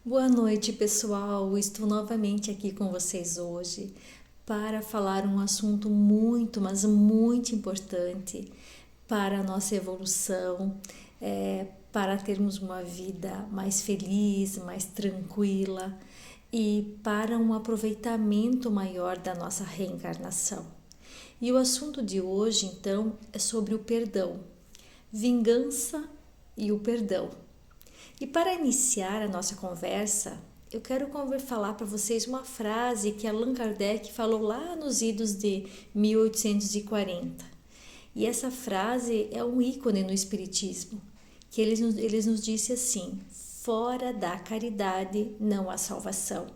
Boa noite, pessoal. Estou novamente aqui com vocês hoje para falar um assunto muito, mas muito importante para a nossa evolução, para termos uma vida mais feliz, mais tranquila e para um aproveitamento maior da nossa reencarnação. E o assunto de hoje, então, é sobre o perdão, vingança e o perdão. E para iniciar a nossa conversa, eu quero falar para vocês uma frase que Allan Kardec falou lá nos idos de 1840. E essa frase é um ícone no Espiritismo, que eles nos disse assim: fora da caridade não há salvação.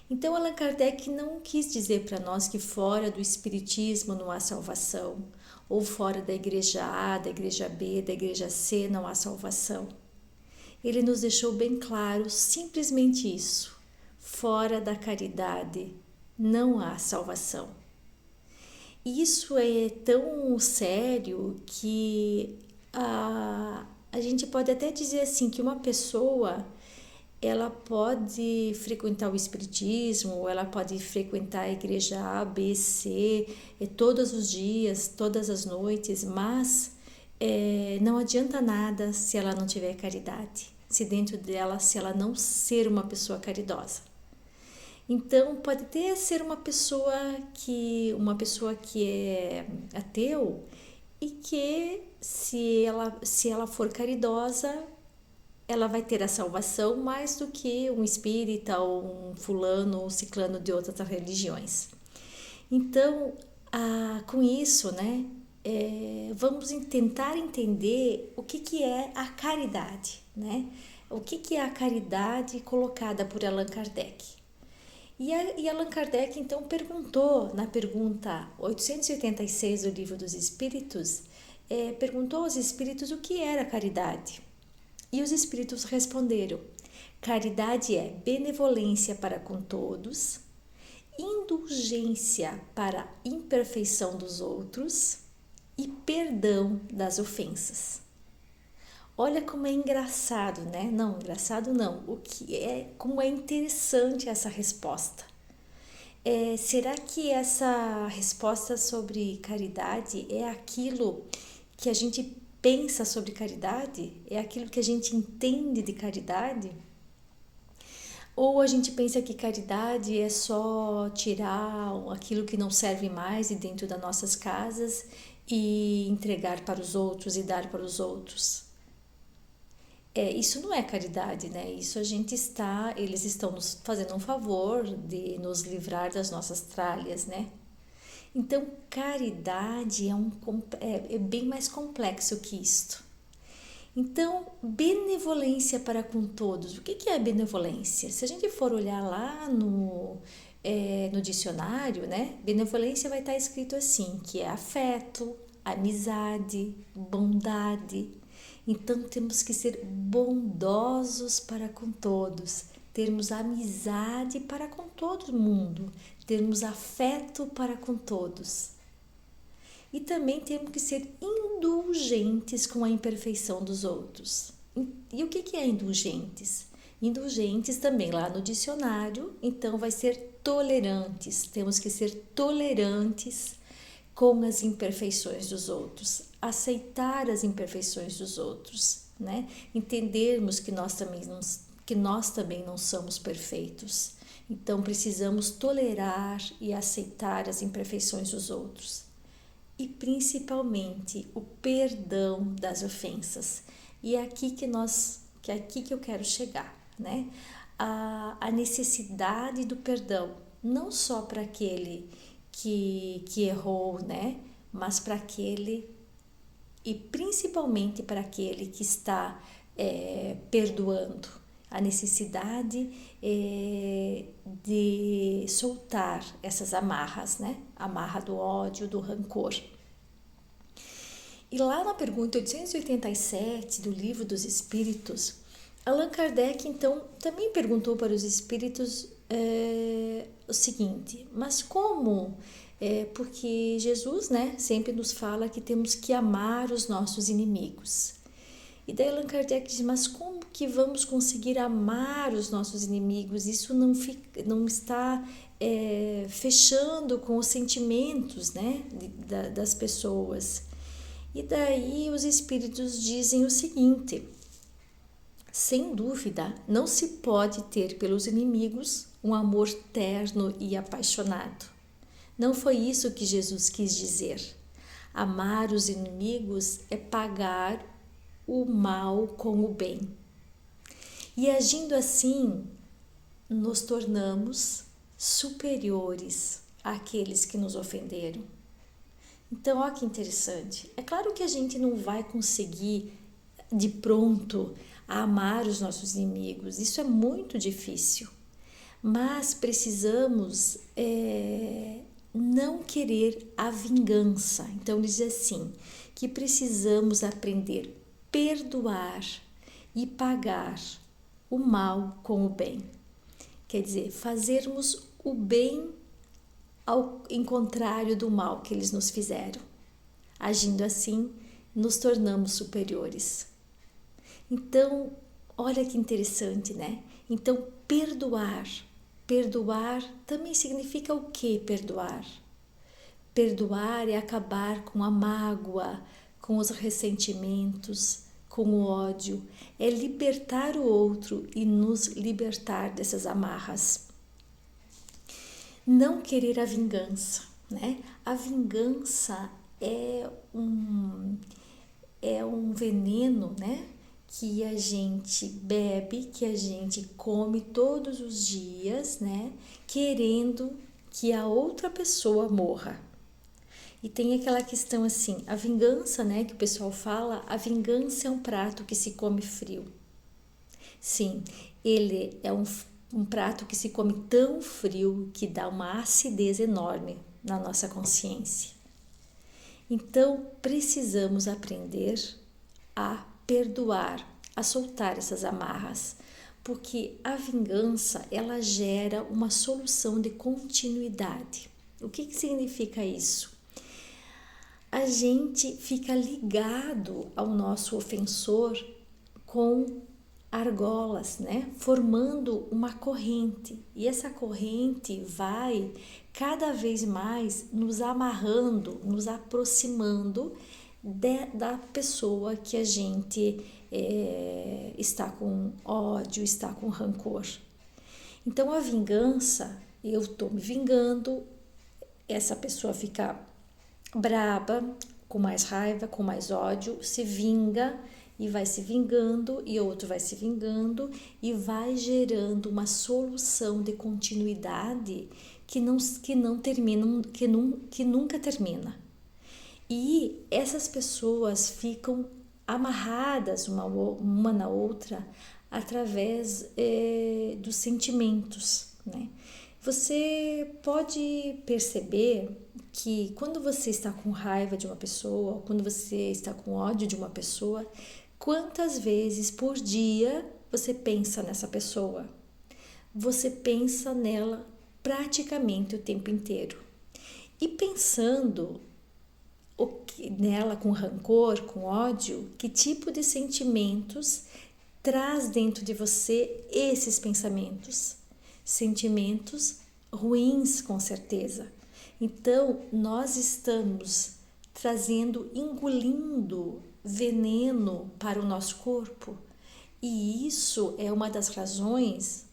Então Allan Kardec não quis dizer para nós que fora do Espiritismo não há salvação, ou fora da igreja A, da igreja B, da igreja C não há salvação. Ele nos deixou bem claro simplesmente isso: fora da caridade não há salvação. E isso é tão sério que a gente pode até dizer assim que uma pessoa ela pode frequentar o espiritismo, ela pode frequentar a igreja A, B, C, todos os dias, todas as noites, mas não adianta nada se ela não tiver caridade, se dentro dela, se ela não ser uma pessoa caridosa. Então pode até ser uma pessoa que é ateu e que se ela for caridosa, ela vai ter a salvação mais do que um espírita ou um fulano ou ciclano de outras religiões. Então, com isso, né, vamos tentar entender o que é a caridade, né? O que é a caridade colocada por Allan Kardec. E Allan Kardec então perguntou, na pergunta 886 do Livro dos Espíritos, perguntou aos espíritos o que era caridade. E os espíritos responderam: caridade é benevolência para com todos, indulgência para a imperfeição dos outros e perdão das ofensas. Olha como é engraçado, né? Não, engraçado não. Como é interessante essa resposta. Será que essa resposta sobre caridade é aquilo que a gente pensa sobre caridade? É aquilo que a gente entende de caridade? Ou a gente pensa que caridade é só tirar aquilo que não serve mais de dentro das nossas casas e entregar para os outros e dar para os outros? Isso não é caridade, né? Eles estão nos fazendo um favor de nos livrar das nossas tralhas, né? Então, caridade é bem mais complexo que isto. Então, benevolência para com todos. O que é benevolência? Se a gente for olhar lá no dicionário, né? Benevolência vai estar escrito assim, que é afeto, amizade, bondade. Então, temos que ser bondosos para com todos, termos amizade para com todo mundo, termos afeto para com todos. E também temos que ser indulgentes com a imperfeição dos outros. E o que é indulgentes? Indulgentes também lá no dicionário, então vai ser tolerantes. Temos que ser tolerantes com as imperfeições dos outros, aceitar as imperfeições dos outros, né? Entendermos que nós também não somos perfeitos. Então precisamos tolerar e aceitar as imperfeições dos outros. E principalmente o perdão das ofensas. E é aqui que eu quero chegar, né? A necessidade do perdão, não só para aquele que errou, né? Mas para aquele e principalmente para aquele que está perdoando. A necessidade de soltar essas amarras, né? Amarra do ódio, do rancor. E lá na pergunta 887 do Livro dos Espíritos, Allan Kardec então também perguntou para os espíritos o seguinte: mas como? Porque Jesus, né, sempre nos fala que temos que amar os nossos inimigos. E daí Allan Kardec diz, mas como que vamos conseguir amar os nossos inimigos? Isso não está fechando com os sentimentos, né, das pessoas. E daí os espíritos dizem o seguinte: sem dúvida, não se pode ter pelos inimigos um amor terno e apaixonado. Não foi isso que Jesus quis dizer. Amar os inimigos é pagar o mal com o bem. E agindo assim, nos tornamos superiores àqueles que nos ofenderam. Então, olha que interessante. É claro que a gente não vai conseguir de pronto amar os nossos inimigos. Isso é muito difícil. Mas precisamos não querer a vingança. Então, diz assim, que precisamos aprender a perdoar e pagar o mal com o bem. Quer dizer, fazermos o bem em contrário do mal que eles nos fizeram. Agindo assim, nos tornamos superiores. Então, olha que interessante, né? Então, perdoar. Perdoar também significa o que perdoar? Perdoar é acabar com a mágoa, com os ressentimentos, com o ódio. É libertar o outro e nos libertar dessas amarras. Não querer a vingança, né? A vingança é um veneno, né? Que a gente bebe, que a gente come todos os dias, né? Querendo que a outra pessoa morra. E tem aquela questão assim, a vingança, né? Que o pessoal fala, a vingança é um prato que se come frio. Sim, ele é um prato que se come tão frio que dá uma acidez enorme na nossa consciência. Então, precisamos aprender a perdoar, a soltar essas amarras, porque a vingança, ela gera uma solução de continuidade. O que significa isso? A gente fica ligado ao nosso ofensor com argolas, né? Formando uma corrente. E essa corrente vai cada vez mais nos amarrando, nos aproximando da pessoa que a gente está com ódio, está com rancor. Então a vingança, eu estou me vingando, essa pessoa fica braba, com mais raiva, com mais ódio, se vinga e vai se vingando, e outro vai se vingando, e vai gerando uma solução de continuidade que não termina, que nunca termina. E essas pessoas ficam amarradas uma na outra através dos sentimentos, né? Você pode perceber que quando você está com raiva de uma pessoa, quando você está com ódio de uma pessoa, quantas vezes por dia você pensa nessa pessoa? Você pensa nela praticamente o tempo inteiro. E pensando nela com rancor, com ódio, que tipo de sentimentos traz dentro de você esses pensamentos? Sentimentos ruins, com certeza. Então, nós estamos engolindo veneno para o nosso corpo. E isso é uma das razões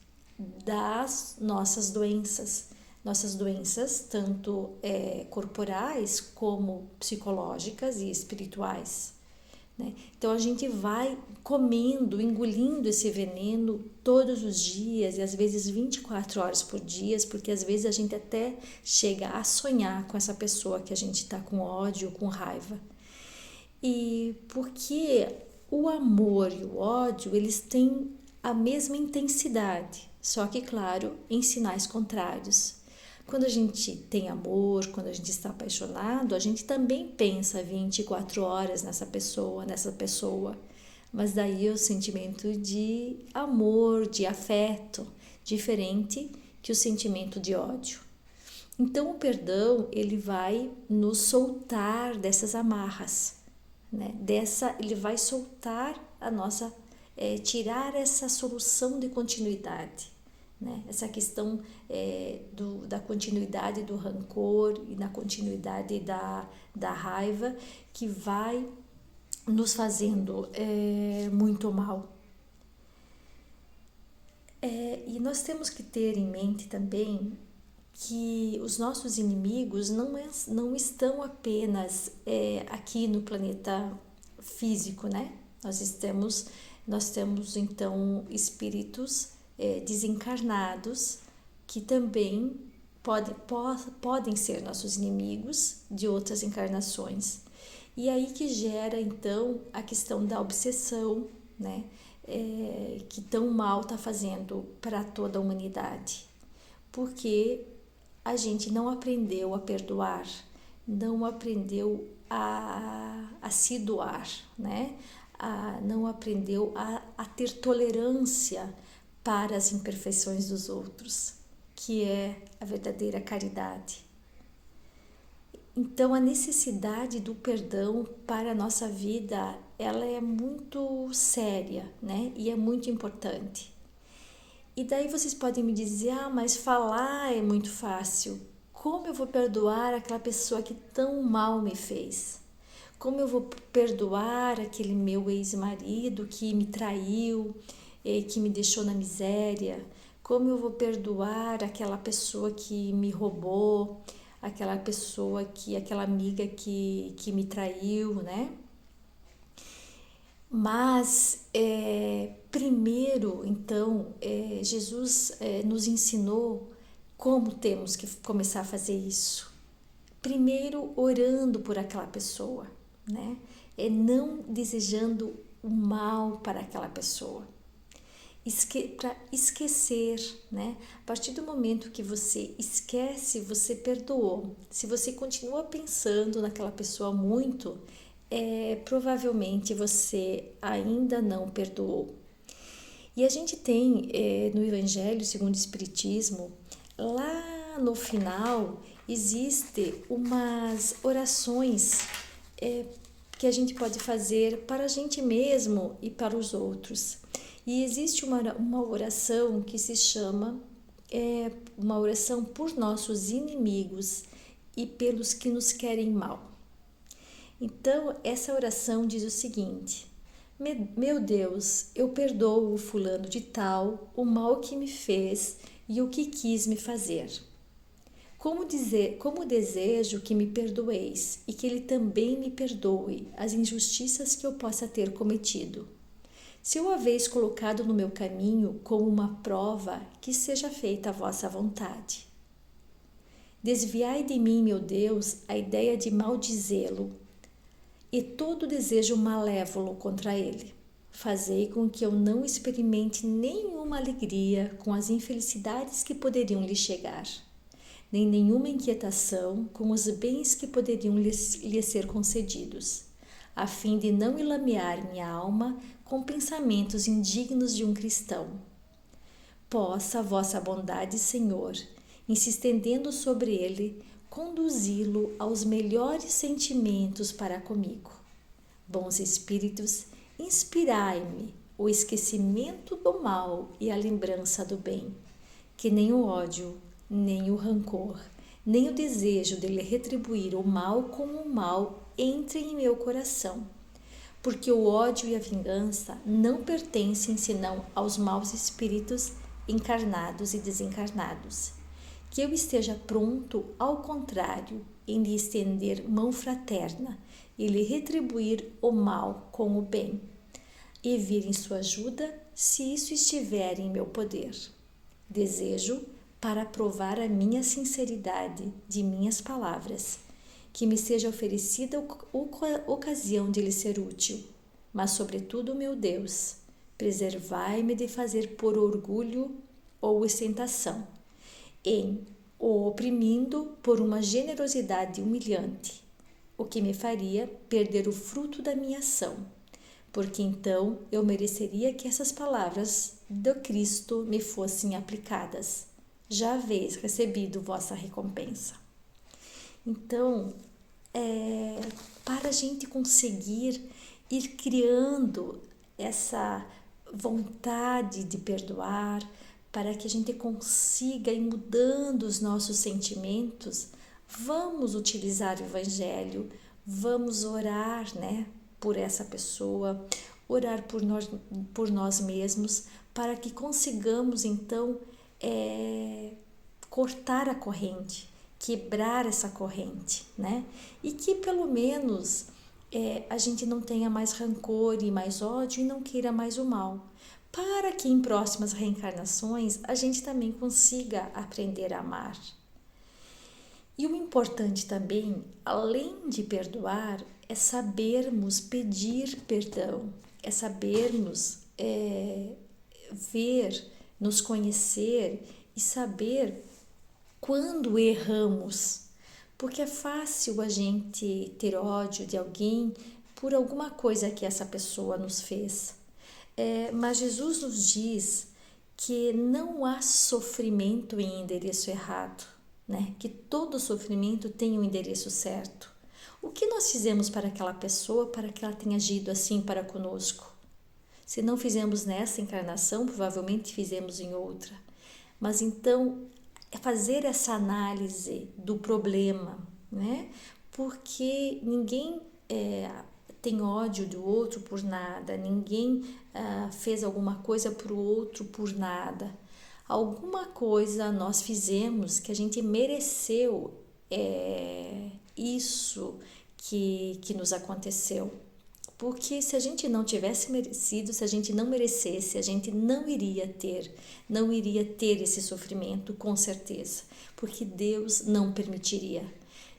das nossas doenças. Nossas doenças, tanto corporais como psicológicas e espirituais. Né? Então a gente vai comendo, engolindo esse veneno todos os dias e às vezes 24 horas por dia, porque às vezes a gente até chega a sonhar com essa pessoa que a gente está com ódio, com raiva. E porque o amor e o ódio, eles têm a mesma intensidade, só que, claro, em sinais contrários. Quando a gente tem amor, quando a gente está apaixonado, a gente também pensa 24 horas nessa pessoa, mas daí é o sentimento de amor, de afeto, diferente que o sentimento de ódio. Então o perdão, ele vai nos soltar dessas amarras, né? Ele vai soltar a nossa, tirar essa solução de continuidade, né? Essa questão da continuidade do rancor e da continuidade da raiva que vai nos fazendo muito mal. E nós temos que ter em mente também que os nossos inimigos não estão apenas aqui no planeta físico, né? Nós temos então espíritos desencarnados que também podem ser nossos inimigos de outras encarnações. E aí que gera então a questão da obsessão, né? Que tão mal está fazendo para toda a humanidade. Porque a gente não aprendeu a perdoar, não aprendeu a se doar, né? Não aprendeu a ter tolerância para as imperfeições dos outros, que é a verdadeira caridade. Então, a necessidade do perdão para a nossa vida, ela é muito séria, né? E é muito importante. E daí vocês podem me dizer, mas falar é muito fácil. Como eu vou perdoar aquela pessoa que tão mal me fez? Como eu vou perdoar aquele meu ex-marido que me traiu, que me deixou na miséria? Como eu vou perdoar aquela pessoa que me roubou, aquela amiga que me traiu, né? Mas primeiro, então, Jesus nos ensinou como temos que começar a fazer isso. Primeiro, orando por aquela pessoa, né? Não desejando o mal para aquela pessoa. Para esquecer, né? A partir do momento que você esquece, você perdoou. Se você continua pensando naquela pessoa muito, provavelmente você ainda não perdoou. E a gente tem no Evangelho segundo o Espiritismo, lá no final, existe umas orações que a gente pode fazer para a gente mesmo e para os outros. E existe uma oração que se chama uma oração por nossos inimigos e pelos que nos querem mal. Então, essa oração diz o seguinte: meu Deus, eu perdoo o fulano de tal, o mal que me fez e o que quis me fazer. Como desejo que me perdoeis e que ele também me perdoe as injustiças que eu possa ter cometido. Se o haveis colocado no meu caminho como uma prova, que seja feita a vossa vontade. Desviai de mim, meu Deus, a ideia de maldizê-lo e todo desejo malévolo contra ele. Fazei com que eu não experimente nenhuma alegria com as infelicidades que poderiam lhe chegar, nem nenhuma inquietação com os bens que poderiam lhe ser concedidos, a fim de não ilamear minha alma com pensamentos indignos de um cristão. Possa a vossa bondade, Senhor, em se estendendo sobre ele, conduzi-lo aos melhores sentimentos para comigo. Bons espíritos, inspirai-me o esquecimento do mal e a lembrança do bem, que nem o ódio, nem o rancor, nem o desejo de lhe retribuir o mal com o mal entrem em meu coração, porque o ódio e a vingança não pertencem senão aos maus espíritos encarnados e desencarnados. Que eu esteja pronto, ao contrário, em lhe estender mão fraterna e lhe retribuir o mal com o bem, e vir em sua ajuda, se isso estiver em meu poder. Desejo, para provar a minha sinceridade de minhas palavras, que me seja oferecida ocasião de lhe ser útil, mas sobretudo, meu Deus, preservai-me de fazer por orgulho ou ostentação, em o oprimindo por uma generosidade humilhante, o que me faria perder o fruto da minha ação, porque então eu mereceria que essas palavras do Cristo me fossem aplicadas. Já haveis recebido vossa recompensa. Então, para a gente conseguir ir criando essa vontade de perdoar, para que a gente consiga ir mudando os nossos sentimentos, vamos utilizar o Evangelho, vamos orar, né, por essa pessoa, orar por nós mesmos, para que consigamos então cortar a corrente, quebrar essa corrente, né? E que pelo menos a gente não tenha mais rancor e mais ódio e não queira mais o mal, para que em próximas reencarnações a gente também consiga aprender a amar. E o importante também, além de perdoar, é sabermos pedir perdão, é sabermos ver, nos conhecer e saber quando erramos, porque é fácil a gente ter ódio de alguém por alguma coisa que essa pessoa nos fez. Mas Jesus nos diz que não há sofrimento em endereço errado, né? Que todo sofrimento tem um endereço certo. O que nós fizemos para aquela pessoa para que ela tenha agido assim para conosco? Se não fizemos nessa encarnação, provavelmente fizemos em outra. Mas então, é fazer essa análise do problema, né? Porque ninguém tem ódio do outro por nada, ninguém fez alguma coisa para o outro por nada. Alguma coisa nós fizemos que a gente mereceu isso que nos aconteceu. Porque se a gente não tivesse merecido, se a gente não merecesse, a gente não iria ter esse sofrimento, com certeza, porque Deus não permitiria.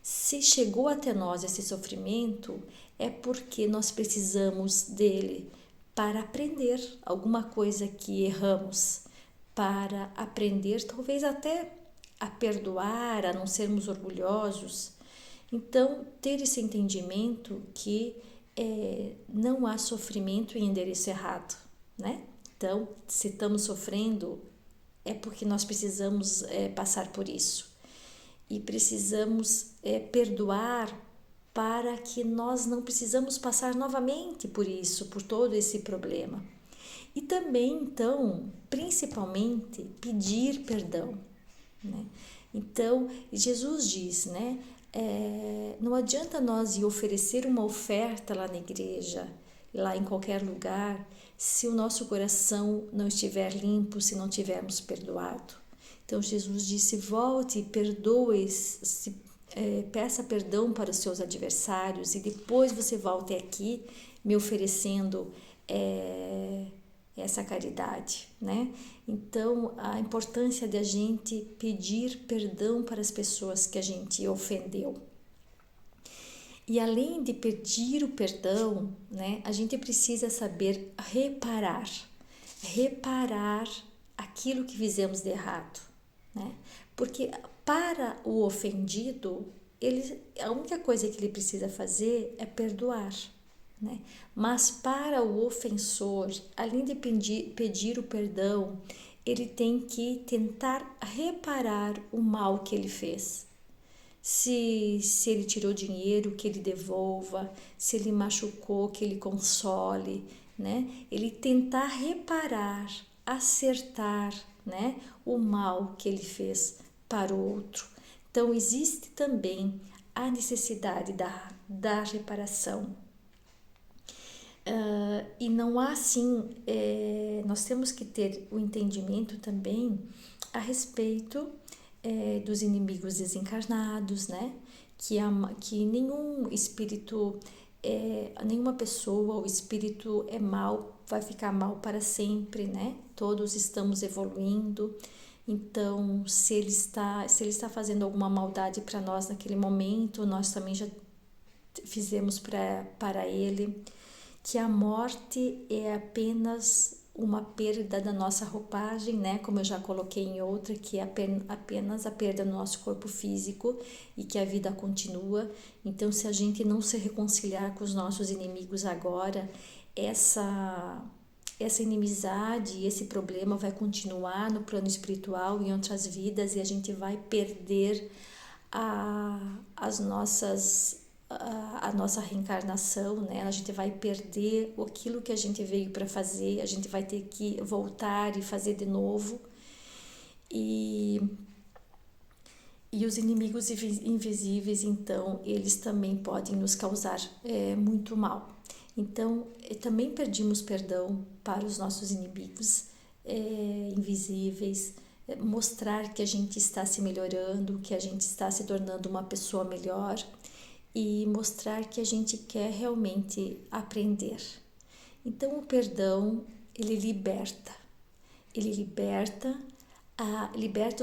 Se chegou até nós esse sofrimento, é porque nós precisamos dele para aprender alguma coisa que erramos, para aprender talvez até a perdoar, a não sermos orgulhosos. Então, ter esse entendimento que não há sofrimento em endereço errado, né? Então, se estamos sofrendo, é porque nós precisamos passar por isso. E precisamos perdoar para que nós não precisamos passar novamente por isso, por todo esse problema. E também, então, principalmente, pedir perdão, né? Então, Jesus diz, né? Não adianta nós ir oferecer uma oferta lá na igreja, lá em qualquer lugar, se o nosso coração não estiver limpo, se não tivermos perdoado. Então Jesus disse: volte, perdoe, peça perdão para os seus adversários e depois você volte aqui me oferecendo essa caridade, né? Então, a importância de a gente pedir perdão para as pessoas que a gente ofendeu. E além de pedir o perdão, né, a gente precisa saber reparar aquilo que fizemos de errado, né? Porque para o ofendido, a única coisa que ele precisa fazer é perdoar, né? Mas para o ofensor, além de pedir o perdão, ele tem que tentar reparar o mal que ele fez. Se ele tirou dinheiro, que ele devolva, se ele machucou, que ele console, né? Ele tentar reparar, acertar, né, o mal que ele fez para o outro. Então existe também a necessidade da reparação. E não há assim, nós temos que ter o entendimento também a respeito dos inimigos desencarnados, né? Que nenhum espírito, nenhuma pessoa ou espírito é mal, vai ficar mal para sempre, né? Todos estamos evoluindo. Então, se ele está fazendo alguma maldade para nós naquele momento, nós também já fizemos para ele. Que a morte é apenas uma perda da nossa roupagem, né? Como eu já coloquei em outra, que é apenas a perda do nosso corpo físico e que a vida continua. Então, se a gente não se reconciliar com os nossos inimigos agora, essa inimizade e esse problema vai continuar no plano espiritual e em outras vidas, e a gente vai perder as nossas a nossa reencarnação, né? A gente vai perder aquilo que a gente veio para fazer, a gente vai ter que voltar e fazer de novo. E, e os inimigos invisíveis, então, eles também podem nos causar muito mal. Então, também pedimos perdão para os nossos inimigos invisíveis, mostrar que a gente está se melhorando, que a gente está se tornando uma pessoa melhor e mostrar que a gente quer realmente aprender. Então, o perdão, ele liberta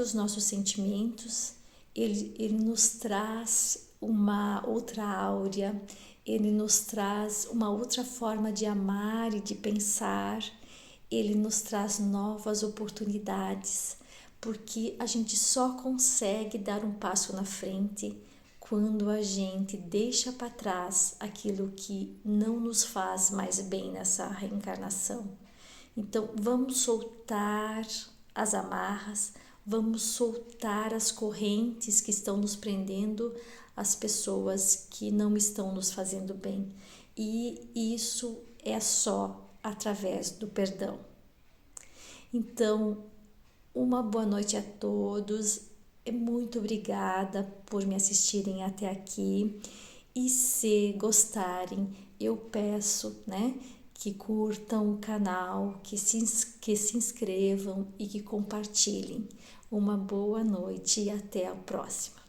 os nossos sentimentos, ele nos traz uma outra áurea, ele nos traz uma outra forma de amar e de pensar, ele nos traz novas oportunidades, porque a gente só consegue dar um passo na frente quando a gente deixa para trás aquilo que não nos faz mais bem nessa reencarnação. Então, vamos soltar as amarras, vamos soltar as correntes que estão nos prendendo, as pessoas que não estão nos fazendo bem. E isso é só através do perdão. Então, uma boa noite a todos. Muito obrigada por me assistirem até aqui. E se gostarem, eu peço, né, que curtam o canal, que se inscrevam e que compartilhem. Uma boa noite e até a próxima.